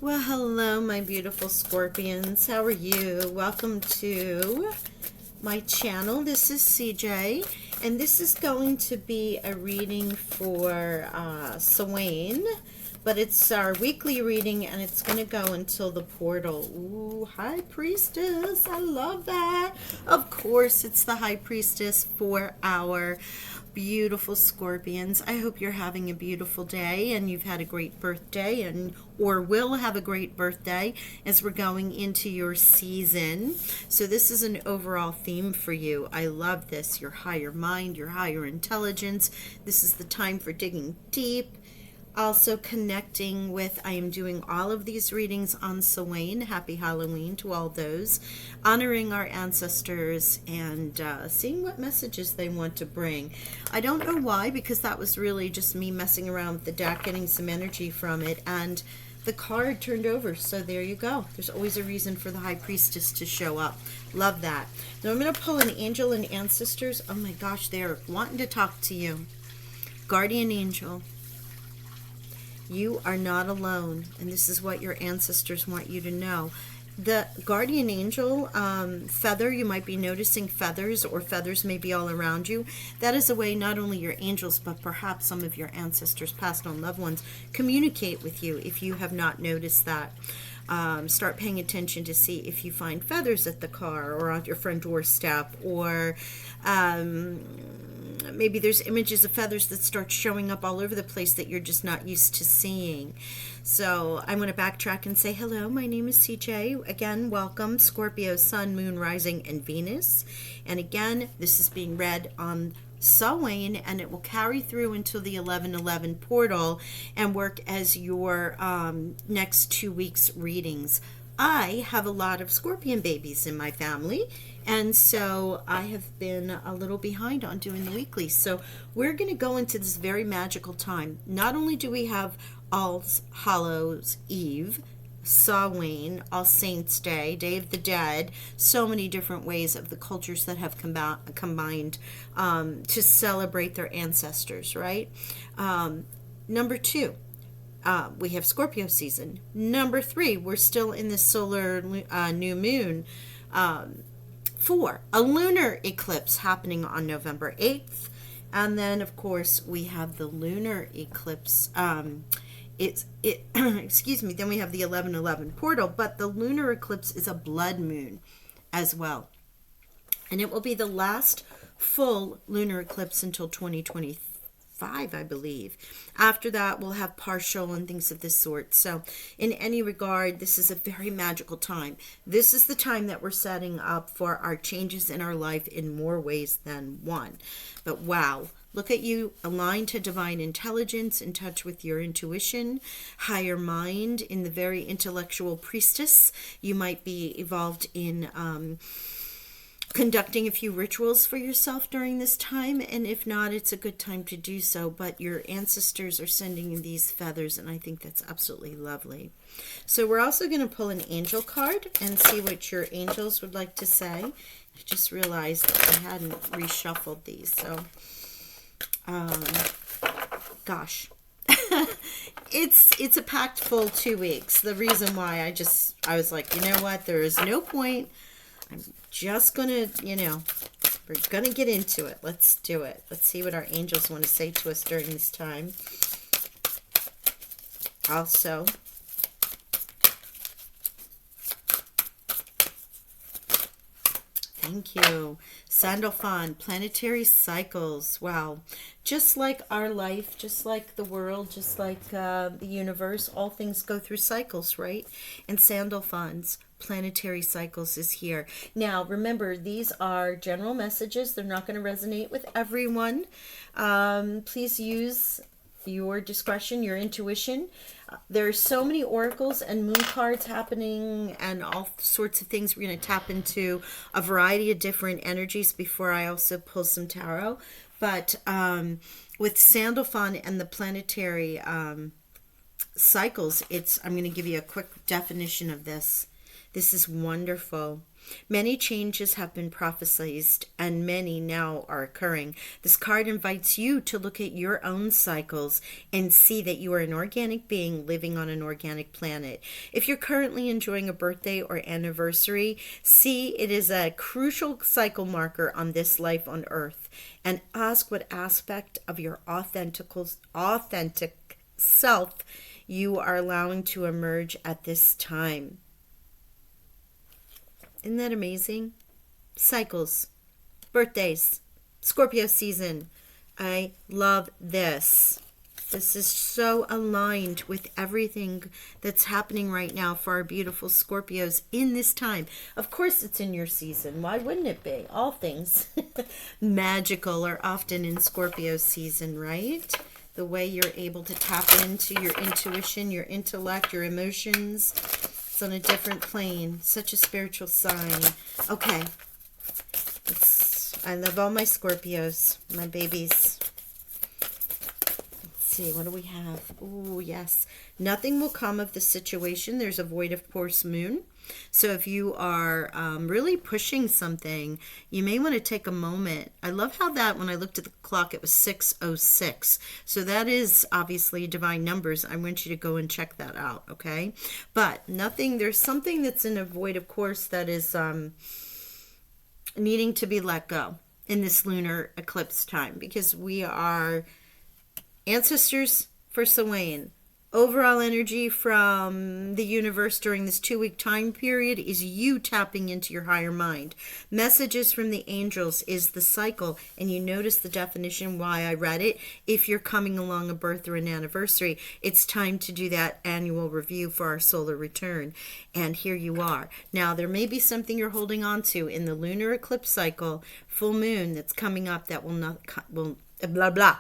Well, hello, my beautiful scorpions. How are you? Welcome to my channel. This is CJ, and this is going to be a reading for Samhain, but it's our weekly reading, and it's going to go until the portal. Ooh, High Priestess. I love that. Of course, it's the High Priestess for our beautiful scorpions. I hope you're having a beautiful day and you've had a great birthday and or will have a great birthday as we're going into your season. So this is an overall theme for you. I love this. Your higher mind, your higher intelligence. This is the time for digging deep. Also connecting with, I am doing all of these readings on Samhain. Happy Halloween to all those. Honoring our ancestors and seeing what messages they want to bring. I don't know why, because that was really just me messing around with the deck, getting some energy from it, and the card turned over. So there you go. There's always a reason for the High Priestess to show up. Love that. Now I'm going to pull an angel and ancestors. Oh my gosh, they're wanting to talk to you. Guardian angel. You are not alone, and this is what your ancestors want you to know. The guardian angel feather, you might be noticing feathers, or feathers may be all around you. That is a way not only your angels, but perhaps some of your ancestors, past on loved ones, communicate with you if you have not noticed that. Start paying attention to see if you find feathers at the car or on your front doorstep, or maybe there's images of feathers that start showing up all over the place that you're just not used to seeing. So I'm going to backtrack and say hello. My name is CJ. Again, welcome. Scorpio, Sun, Moon, Rising, and Venus. And again, this is being read on Samhain, and it will carry through until the 11/11 portal and work as your next 2 weeks readings. I have a lot of scorpion babies in my family, and so I have been a little behind on doing the weekly. So we're going to go into this very magical time. Not only do we have All Hallows Eve, Samhain, All Saints Day, Day of the Dead, so many different ways of the cultures that have combined to celebrate their ancestors, right? Number 2, we have Scorpio season. Number 3, we're still in the solar new moon. 4, a lunar eclipse happening on November 8th. And then, of course, we have the lunar eclipse. Excuse me, then we have the 11/11 portal, but the lunar eclipse is a blood moon as well. And it will be the last full lunar eclipse until 2025, I believe. After that, we'll have partial and things of this sort. So in any regard, this is a very magical time. This is the time that we're setting up for our changes in our life in more ways than one. But wow, look at you, aligned to divine intelligence, in touch with your intuition, higher mind, in the very intellectual priestess. You might be evolved in conducting a few rituals for yourself during this time, and if not, it's a good time to do so. But your ancestors are sending you these feathers, and I think that's absolutely lovely. So we're also going to pull an angel card and see what your angels would like to say. I just realized that I hadn't reshuffled these, so gosh. it's a packed full 2 weeks. The reason why I was like, you know what, there is no point. I'm just gonna, we're gonna get into it. Let's do it. Let's see what our angels want to say to us during this time. Also, thank you. Sandalphon, planetary cycles. Wow. Just like our life, just like the world, just like the universe, all things go through cycles, right? And Sandalphon's planetary cycles is here. Now, remember, these are general messages. They're not going to resonate with everyone. Please use your discretion, your intuition. There are so many oracles and moon cards happening and all sorts of things. We're going to tap into a variety of different energies before I also pull some tarot. But with Sandalphon and the planetary cycles, I'm going to give you a quick definition of this. This is wonderful. Many changes have been prophesied, and many now are occurring. This card invites you to look at your own cycles and see that you are an organic being living on an organic planet. If you're currently enjoying a birthday or anniversary, see it is a crucial cycle marker on this life on Earth, and ask what aspect of your authentic self you are allowing to emerge at this time. Isn't that amazing? Cycles, birthdays, Scorpio season. I love this. This is so aligned with everything that's happening right now for our beautiful Scorpios in this time. Of course it's in your season. Why wouldn't it be? All things magical are often in Scorpio season, right? The way you're able to tap into your intuition, your intellect, your emotions. On a different plane. Such a spiritual sign. Okay. I love all my Scorpios, my babies. Let's see, what do we have? Oh, yes. Nothing will come of the situation. There's a void of course moon. So if you are really pushing something, you may want to take a moment. I love how that when I looked at the clock, it was 6:06. So that is obviously divine numbers. I want you to go and check that out, okay? But nothing, there's something that's in a void of course that is needing to be let go in this lunar eclipse time, because we are ancestors for Samhain. Overall energy from the universe during this 2-week time period is you tapping into your higher mind. Messages from the angels is the cycle, and you notice the definition why I read it. If you're coming along a birth or an anniversary, it's time to do that annual review for our solar return. And here you are. Now, there may be something you're holding on to in the lunar eclipse cycle, full moon that's coming up that will not, will blah, blah,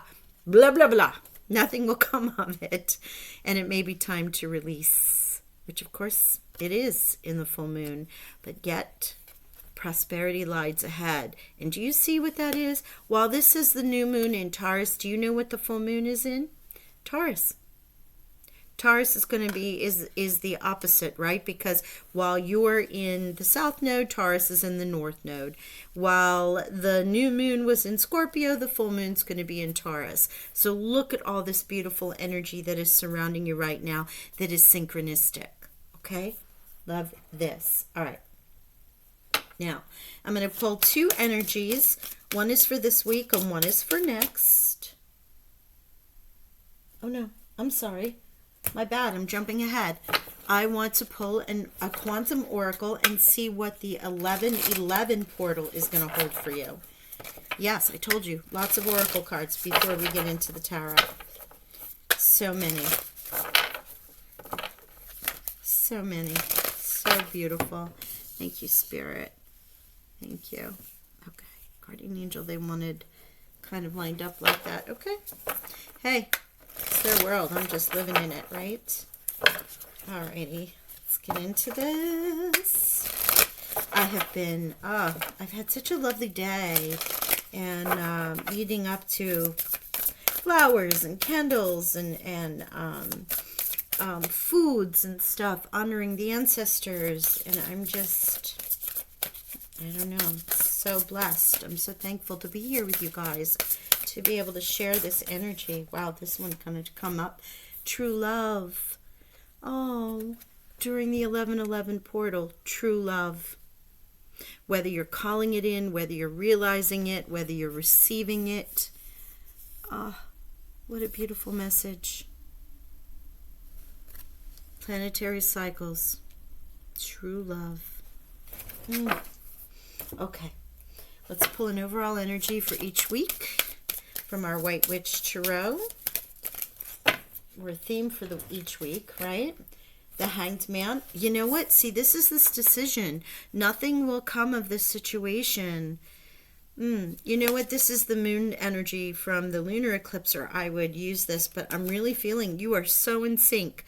blah, blah, blah. Nothing will come of it, and it may be time to release, which of course it is in the full moon, but yet prosperity lies ahead. And do you see what that is? While this is the new moon in Taurus, do you know what the full moon is in? Taurus. Taurus is going to be, is the opposite, right? Because while you're in the south node, Taurus is in the north node. While the new moon was in Scorpio, the full moon's going to be in Taurus. So look at all this beautiful energy that is surrounding you right now that is synchronistic, okay? Love this. All right. Now, I'm going to pull two energies. One is for this week and one is for next. Oh, no. I'm sorry. My bad, I'm jumping ahead. I want to pull a quantum oracle and see what the 1111 portal is going to hold for you. Yes, I told you, lots of oracle cards before we get into the tarot. So many. So many. So beautiful. Thank you, Spirit. Thank you. Okay, Guardian Angel, they wanted kind of lined up like that. Okay. Hey. It's their world. I'm just living in it, right? Alrighty. Let's get into this. I've had such a lovely day, and leading up to flowers and candles and foods and stuff, honoring the ancestors, and I'm just, I don't know, I'm so blessed. I'm so thankful to be here with you guys, to be able to share this energy. Wow, this one kind of come up. True love. Oh, during the 1111 portal, true love. Whether you're calling it in, whether you're realizing it, whether you're receiving it. Ah, what a beautiful message. Planetary cycles. True love. Okay. Let's pull an overall energy for each week from our White Witch Tarot. We're a theme for each week, right? The Hanged Man. You know what? See, this is this decision. Nothing will come of this situation. You know what? This is the moon energy from the lunar eclipse, or I would use this, but I'm really feeling you are so in sync.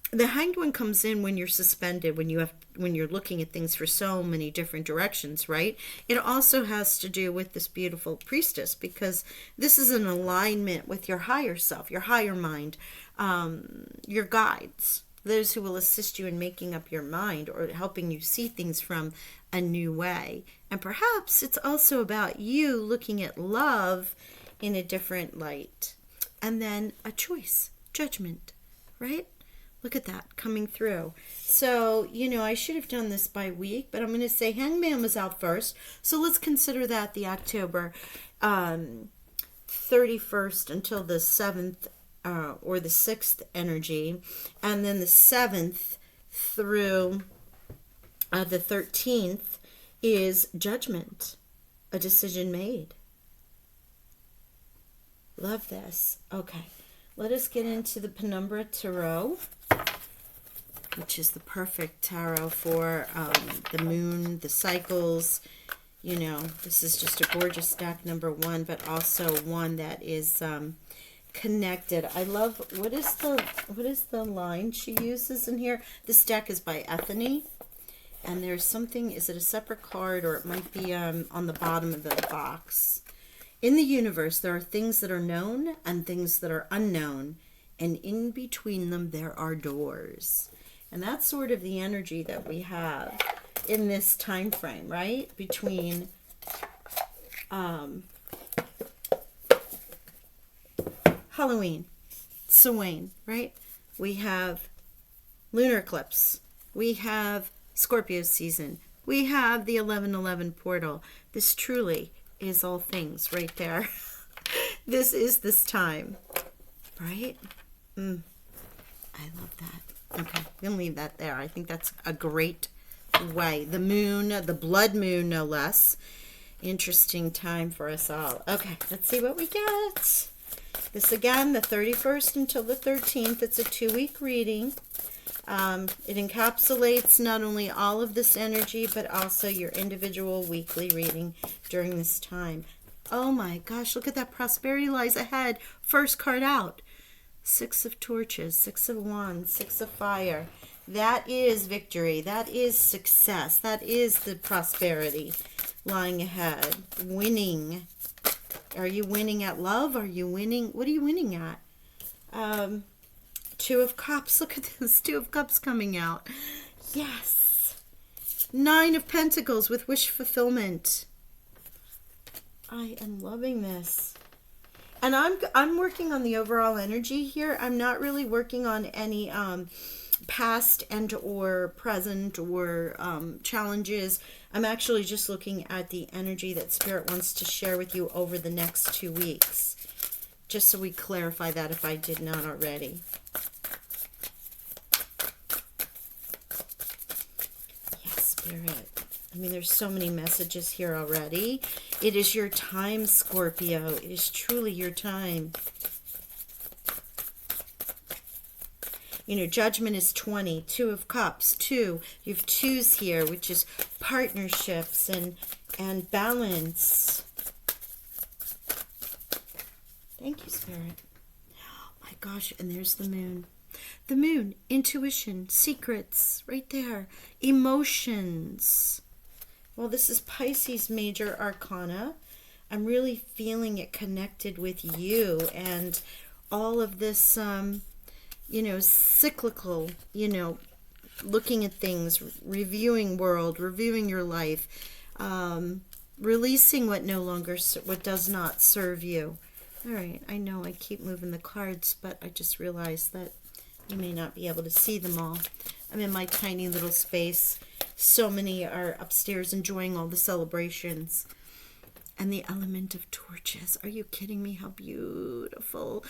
The Hanged One comes in when you're suspended, when you're looking at things for so many different directions, right? It also has to do with this beautiful priestess, because this is an alignment with your higher self, your higher mind, your guides, those who will assist you in making up your mind or helping you see things from a new way. And perhaps it's also about you looking at love in a different light. And then a choice, judgment, right? Look at that coming through. So, I should have done this by week, but I'm going to say Hangman was out first. So let's consider that the October 31st until the 7th or the 6th energy. And then the 7th through the 13th is judgment, a decision made. Love this. Okay, let us get into the Penumbra Tarot, which is the perfect tarot for the moon, the cycles. This is just a gorgeous deck, number one, but also one that is connected. I love, what is the line she uses in here? This deck is by Ethany, and there's something, is it a separate card, or it might be on the bottom of the box. In the universe, there are things that are known and things that are unknown, and in between them there are doors. And that's sort of the energy that we have in this time frame, right? Between Halloween, Samhain, right? We have lunar eclipse. We have Scorpio season. We have the 11/11 portal. This truly is all things right there. This is this time, right? I love that. Okay, we'll leave that there. I think that's a great way. The moon, the blood moon, no less. Interesting time for us all. Okay, let's see what we get. This again, the 31st until the 13th. It's a 2-week reading. It encapsulates not only all of this energy, but also your individual weekly reading during this time. Oh my gosh, look at that. Prosperity lies ahead. First card out. 6 of torches, 6 of wands, 6 of fire. That is victory. That is success. That is the prosperity lying ahead. Winning. Are you winning at love? Are you winning? What are you winning at? 2 of cups. Look at this. 2 of cups coming out. Yes. 9 of pentacles with wish fulfillment. I am loving this. And I'm working on the overall energy here. I'm not really working on any past and or present or challenges. I'm actually just looking at the energy that Spirit wants to share with you over the next 2 weeks. Just so we clarify that if I did not already. Yes, Spirit. I mean, there's so many messages here already. It is your time, Scorpio. It is truly your time. Judgment is 20. 2 of cups. 2. You have 2s here, which is partnerships and balance. Thank you, Spirit. Oh my gosh, and there's the moon. The moon, intuition, secrets, right there. Emotions. Well, this is Pisces Major Arcana. I'm really feeling it connected with you and all of this, cyclical, looking at things, reviewing world, reviewing your life, releasing what does not serve you. All right, I know I keep moving the cards, but I just realized that you may not be able to see them all. I'm in my tiny little space. So many are upstairs enjoying all the celebrations. And the element of torches. Are you kidding me? How beautiful.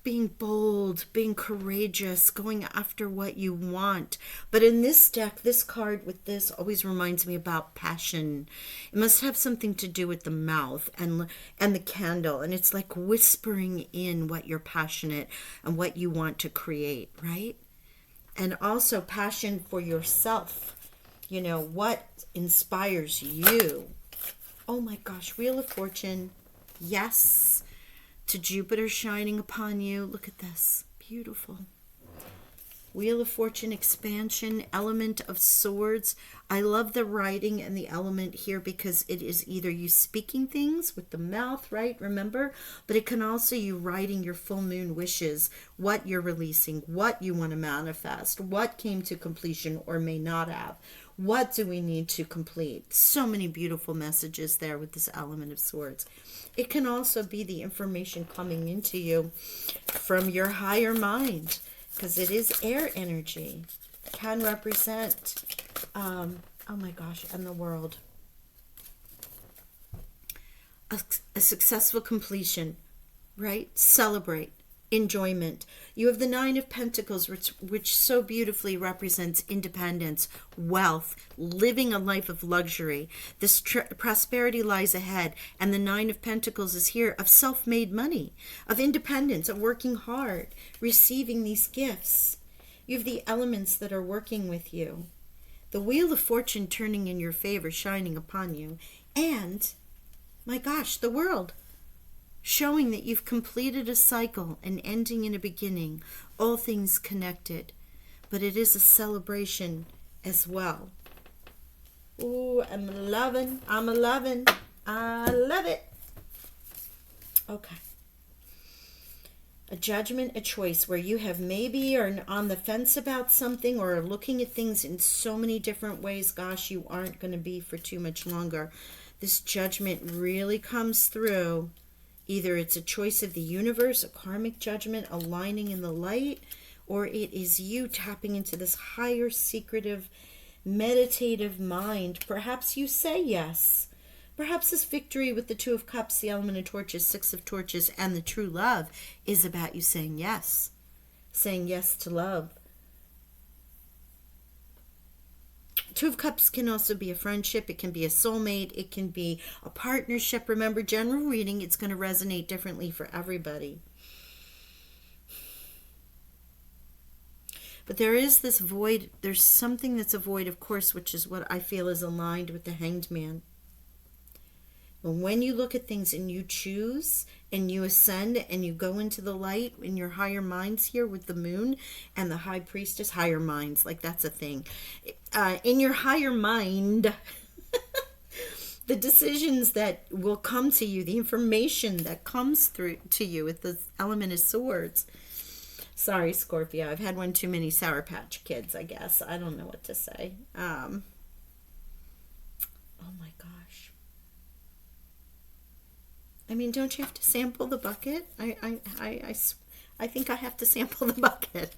Being bold, being courageous, going after what you want. But in this deck, this card with this always reminds me about passion. It must have something to do with the mouth and the candle. And it's like whispering in what you're passionate and what you want to create, right? And also passion for yourself. What inspires you. Oh my gosh, Wheel of Fortune. Yes. To Jupiter shining upon you. Look at this. Beautiful. Wheel of Fortune expansion, element of swords. I love the writing and the element here because it is either you speaking things with the mouth, right? Remember? But it can also you writing your full moon wishes, what you're releasing, what you want to manifest, what came to completion or may not have. What do we need to complete? So many beautiful messages there with this element of swords. It can also be the information coming into you from your higher mind, because it is air energy. Can represent, oh my gosh, and the world. A successful completion, right? Celebrate. Enjoyment. You have the Nine of Pentacles, which so beautifully represents independence, wealth, living a life of luxury. This prosperity lies ahead, and the Nine of Pentacles is here of self-made money, of independence, of working hard, receiving these gifts. You have the elements that are working with you. The Wheel of Fortune turning in your favor, shining upon you, and, my gosh, the world. Showing that you've completed a cycle, an ending and a beginning, all things connected. But it is a celebration as well. Ooh, I love it. Okay. A judgment, a choice where you have maybe are on the fence about something or are looking at things in so many different ways. Gosh, you aren't going to be for too much longer. This judgment really comes through. Either it's a choice of the universe, a karmic judgment, aligning in the light, or it is you tapping into this higher, secretive, meditative mind. Perhaps you say yes. Perhaps this victory with the Two of Cups, the element of torches, Six of Torches, and the true love is about you saying yes. Saying yes to love. Two of Cups can also be a friendship. It can be a soulmate. It can be a partnership. Remember, general reading, it's going to resonate differently for everybody. But there is this void. There's something that's a void, of course, which is what I feel is aligned with the Hanged Man. But when you look at things and you choose and you ascend and you go into the light in your higher minds here with the moon and the High Priestess, higher minds, like that's a thing. In your higher mind, the decisions that will come to you, the information that comes through to you with the element of swords. Sorry, Scorpio. I've had one too many Sour Patch Kids, I guess. I don't know what to say. Oh my gosh. I mean, don't you have to sample the bucket? I think I have to sample the bucket.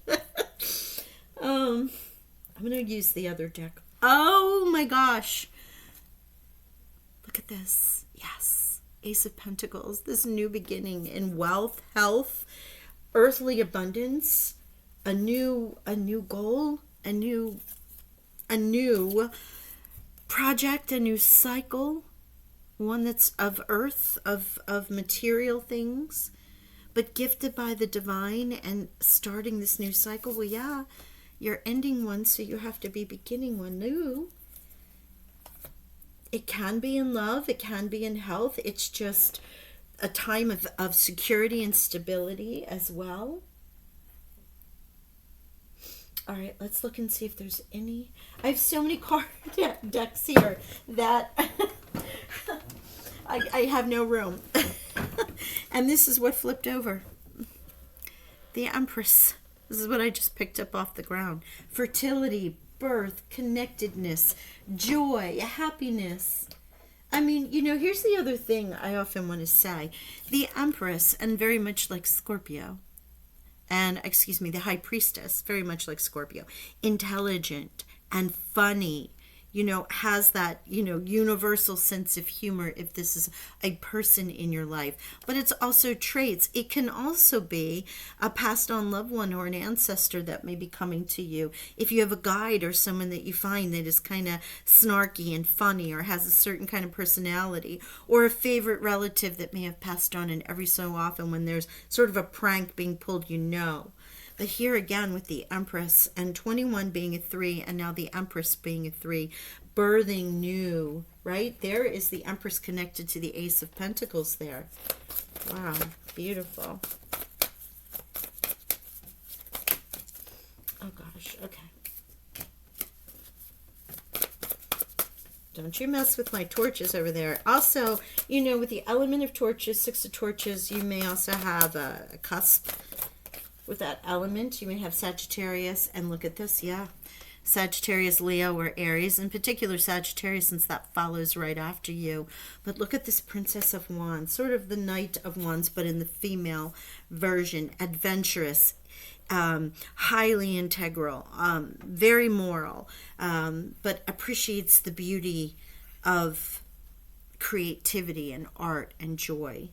I'm going to use the other deck. Oh my gosh. Look at this. Yes. Ace of Pentacles. This new beginning in wealth, health, earthly abundance, a new goal, a new project, a new cycle. One that's of earth, of material things, but gifted by the divine and starting this new cycle. Well, yeah, you're ending one, so you have to be beginning one new. It can be in love, it can be in health. It's just a time of security and stability as well. All right, let's look and see if there's any. I have so many card decks here that I have no room. And this is what flipped over. The Empress. This is what I just picked up off the ground. Fertility, birth, connectedness, joy, happiness. I mean, you know, here's the other thing I often want to say. The Empress, and very much like Scorpio, and, excuse me, the High Priestess, very much like Scorpio, intelligent and funny, you know, has that, you know, universal sense of humor if this is a person in your life. But it's also traits. It can also be a passed on loved one or an ancestor that may be coming to you. If you have a guide or someone that you find that is kind of snarky and funny or has a certain kind of personality, or a favorite relative that may have passed on, and every so often when there's sort of a prank being pulled, you know. But here again with the Empress and 21 being a 3 and now the Empress being a 3, birthing new, right? There is the Empress connected to the Ace of Pentacles there. Wow, beautiful. Okay. gosh. Okay. Don't you mess with my torches over there. Also, you know, with the element of torches, 6 of torches, you may also have a cusp with that element. You may have Sagittarius, and look at this, yeah. Sagittarius, Leo, or Aries, in particular Sagittarius, since that follows right after you. But look at this Princess of Wands, sort of the Knight of Wands, but in the female version. Adventurous, highly integral, very moral, but appreciates the beauty of creativity and art and joy.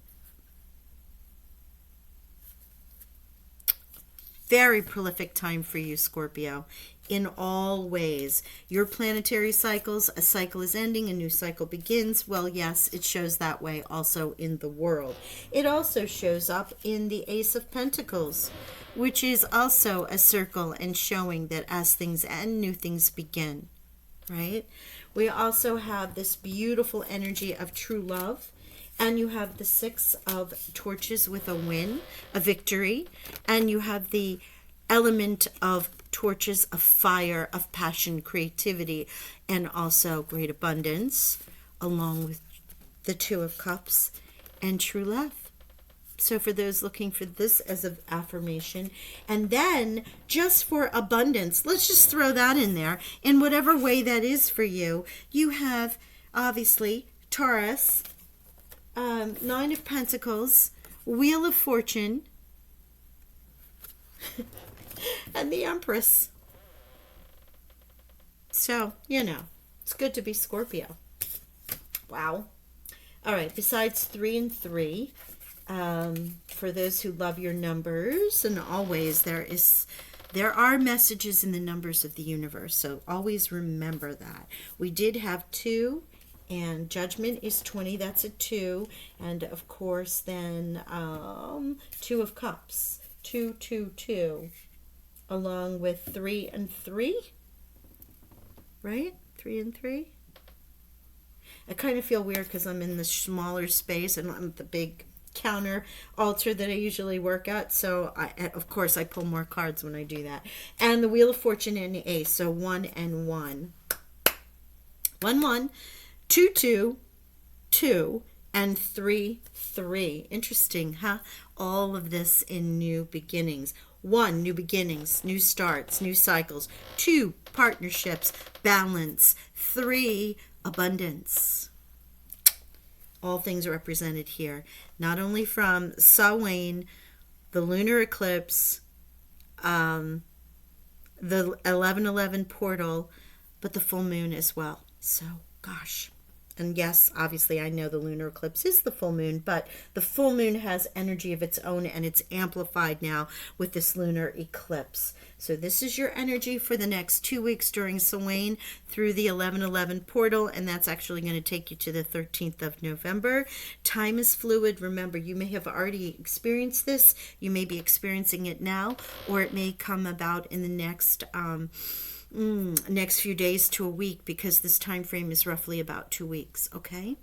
Very prolific time for you, Scorpio, in all ways. Your planetary cycles, a cycle is ending, a new cycle begins. Well, yes, it shows that way also in the world. It also shows up in the Ace of Pentacles, which is also a circle and showing that as things end, new things begin, right? We also have this beautiful energy of true love. And you have the 6 of torches with a win, a victory. And you have the element of torches of fire, of passion, creativity, and also great abundance, along with the 2 of cups and true love. So for those looking for this as an affirmation, and then just for abundance, let's just throw that in there. In whatever way that is for you, you have obviously Taurus, 9 of Pentacles, Wheel of Fortune, and the Empress. So, you know, it's good to be Scorpio. Wow. All right, besides 3 and 3, for those who love your numbers, and always there are messages in the numbers of the universe, so always remember that. We did have 2, and Judgment is 20, that's a 2. And of course, then 2 of Cups, 2, 2, 2, along with 3 and 3, right? 3 and 3. I kind of feel weird because I'm in the smaller space and I'm at the big counter altar that I usually work at. So, of course, I pull more cards when I do that. And the Wheel of Fortune and the Ace, so 1 and 1. 1, 1. 2, 2, 2, and 3, 3. Interesting, huh? All of this in new beginnings. 1, new beginnings, new starts, new cycles. 2, partnerships, balance. 3, abundance. All things are represented here. Not only from Samhain, the lunar eclipse, the 11/11 portal, but the full moon as well. So, gosh. And yes, obviously I know the lunar eclipse is the full moon, but the full moon has energy of its own, and it's amplified now with this lunar eclipse. So this is your energy for the next 2 weeks during Samhain through the 11/11 portal, and that's actually going to take you to the 13th of November. Time is fluid. Remember, you may have already experienced this. You may be experiencing it now, or it may come about in the next few days to a week, because this time frame is roughly about 2 weeks. Okay,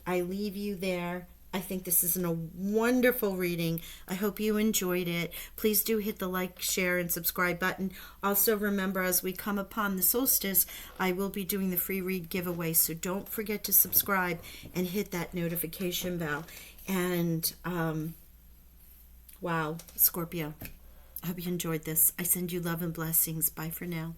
I leave you there. I think this is a wonderful reading. I hope you enjoyed it. Please do hit the like, share, and subscribe button. Also remember, as we come upon the solstice, I will be doing the free read giveaway, so don't forget to subscribe and hit that notification bell. And wow, Scorpio, I hope you enjoyed this. I send you love and blessings. Bye for now.